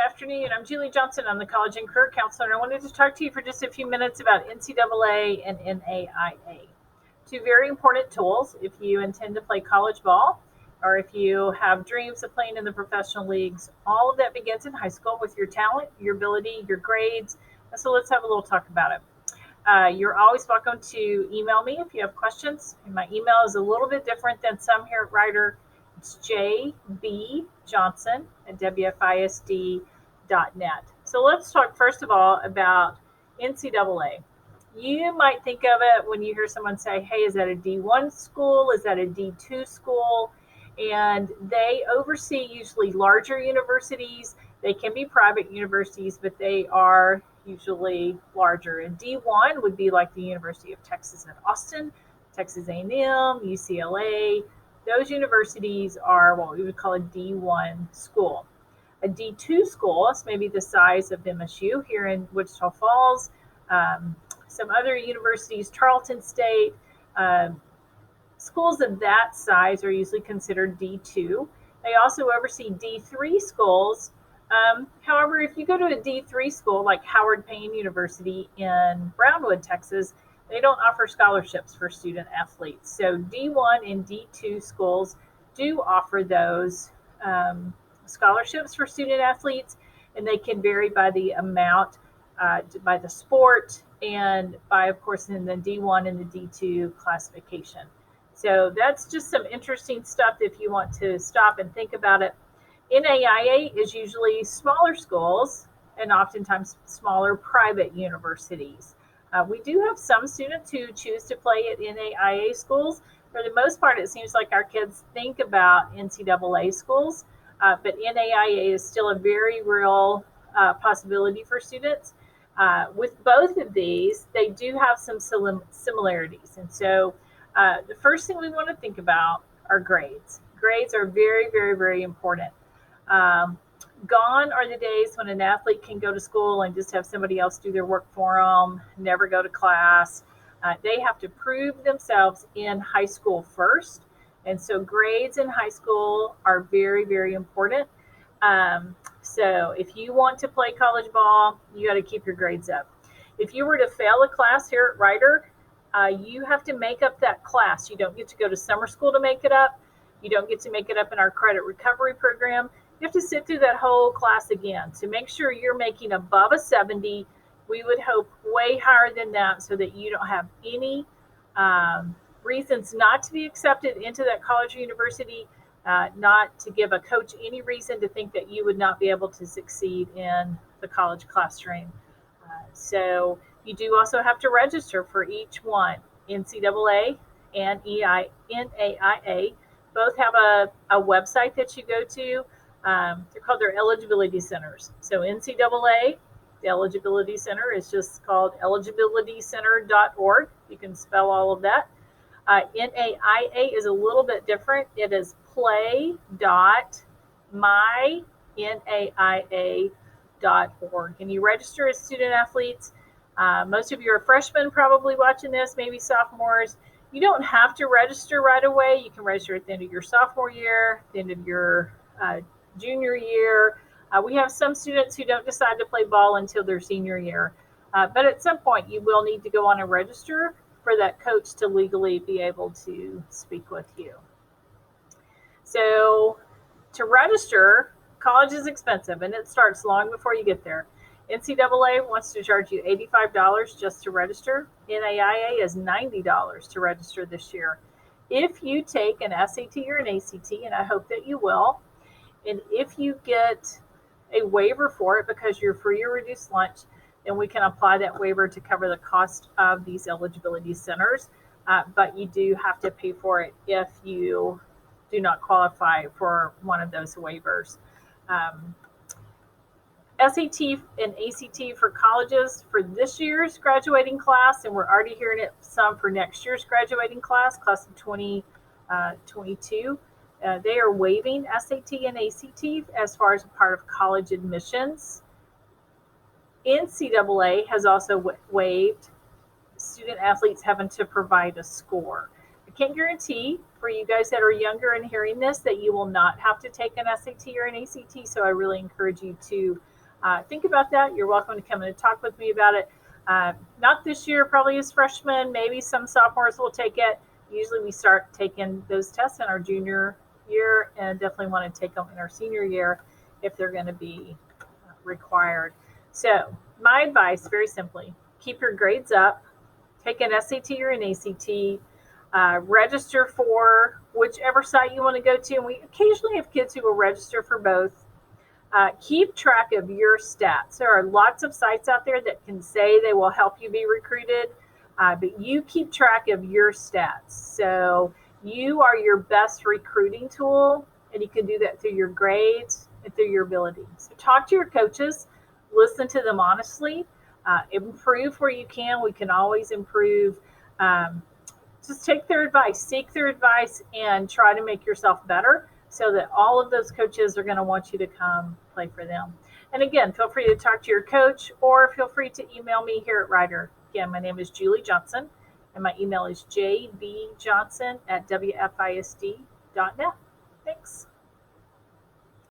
afternoon. I'm Julie Johnson. I'm the College and Career Counselor, and I wanted to talk to you for just a few minutes about NCAA and NAIA. Two very important tools if you intend to play college ball or if you have dreams of playing in the professional leagues. All of that begins in high school with your talent, your ability, your grades. So let's have a little talk about it. You're always welcome to email me if you have questions. And my email is a little bit different than some here at Ryder. It's jbjohnson@wfisd.net. So let's talk first of all about NCAA. You might think of it when you hear someone say, hey, is that a D1 school? Is that a D2 school? And they oversee usually larger universities. They can be private universities, but they are usually larger. And D1 would be like the University of Texas at Austin, Texas A&M, UCLA. Those universities are what we would call a D1 school. A D2 school is maybe the size of MSU here in Wichita Falls. Some other universities, Tarleton State, schools of that size are usually considered D2. They also oversee D3 schools. However, if you go to a D3 school like Howard Payne University in Brownwood, Texas, they don't offer scholarships for student athletes. So D1 and D2 schools do offer those scholarships for student athletes, and they can vary by the amount, by the sport, and by, of course, in the D1 and the D2 classification. So that's just some interesting stuff if you want to stop and think about it. NAIA is usually smaller schools and oftentimes smaller private universities. We do have some students who choose to play at NAIA schools. For the most part, it seems like our kids think about NCAA schools, but NAIA is still a very real possibility for students. With both of these, they do have some similarities. And so the first thing we want to think about are grades. Grades are very, very, very important. Gone are the days when an athlete can go to school and just have somebody else do their work for them, never go to class. They have to prove themselves in high school first. And so grades in high school are very, very important. So if you want to play college ball, you got to keep your grades up. If you were to fail a class here at Ryder, you have to make up that class. You don't get to go to summer school to make it up. You don't get to make it up in our credit recovery program. You have to sit through that whole class again. So make sure you're making above a 70. We would hope way higher than that so that you don't have any reasons not to be accepted into that college or university, not to give a coach any reason to think that you would not be able to succeed in the college classroom. So you do also have to register for each one. NCAA and NAIA both have a website that you go to. They're called their eligibility centers. So NCAA, the eligibility center, is just called eligibilitycenter.org. You can spell all of that. NAIA is a little bit different. It is play.mynaia.org. And you register as student athletes. Most of you are freshmen probably watching this, maybe sophomores. You don't have to register right away. You can register at the end of your sophomore year, at the end of your junior year. We have some students who don't decide to play ball until their senior year. But at some point, you will need to go on and register for that coach to legally be able to speak with you. So to register, college is expensive, and it starts long before you get there. NCAA wants to charge you $85 just to register. NAIA is $90 to register this year. If you take an SAT or an ACT, and I hope that you will, and if you get a waiver for it because you're free or reduced lunch, then we can apply that waiver to cover the cost of these eligibility centers. But you do have to pay for it if you do not qualify for one of those waivers. SAT and ACT for colleges for this year's graduating class, and we're already hearing it some for next year's graduating class of 2022. They are waiving SAT and ACT as far as a part of college admissions. NCAA has also waived student athletes having to provide a score. I can't guarantee for you guys that are younger and hearing this that you will not have to take an SAT or an ACT, so I really encourage you to Think about that. You're welcome to come in and talk with me about it. Not this year, probably as freshmen. Maybe some sophomores will take it. Usually we start taking those tests in our junior year, and definitely want to take them in our senior year if they're going to be required. So my advice, very simply, keep your grades up, take an SAT or an ACT, register for whichever site you want to go to. And we occasionally have kids who will register for both. Keep track of your stats. There are lots of sites out there that can say they will help you be recruited, but you keep track of your stats. So you are your best recruiting tool, and you can do that through your grades and through your ability. So talk to your coaches, listen to them honestly, improve where you can. We can always improve. Just take their advice, seek their advice, and try to make yourself better so that all of those coaches are going to want you to come play for them. And again, feel free to talk to your coach or feel free to email me here at Ryder. Again, my name is Julie Johnson, and my email is jbjohnson@wfisd.net. Thanks.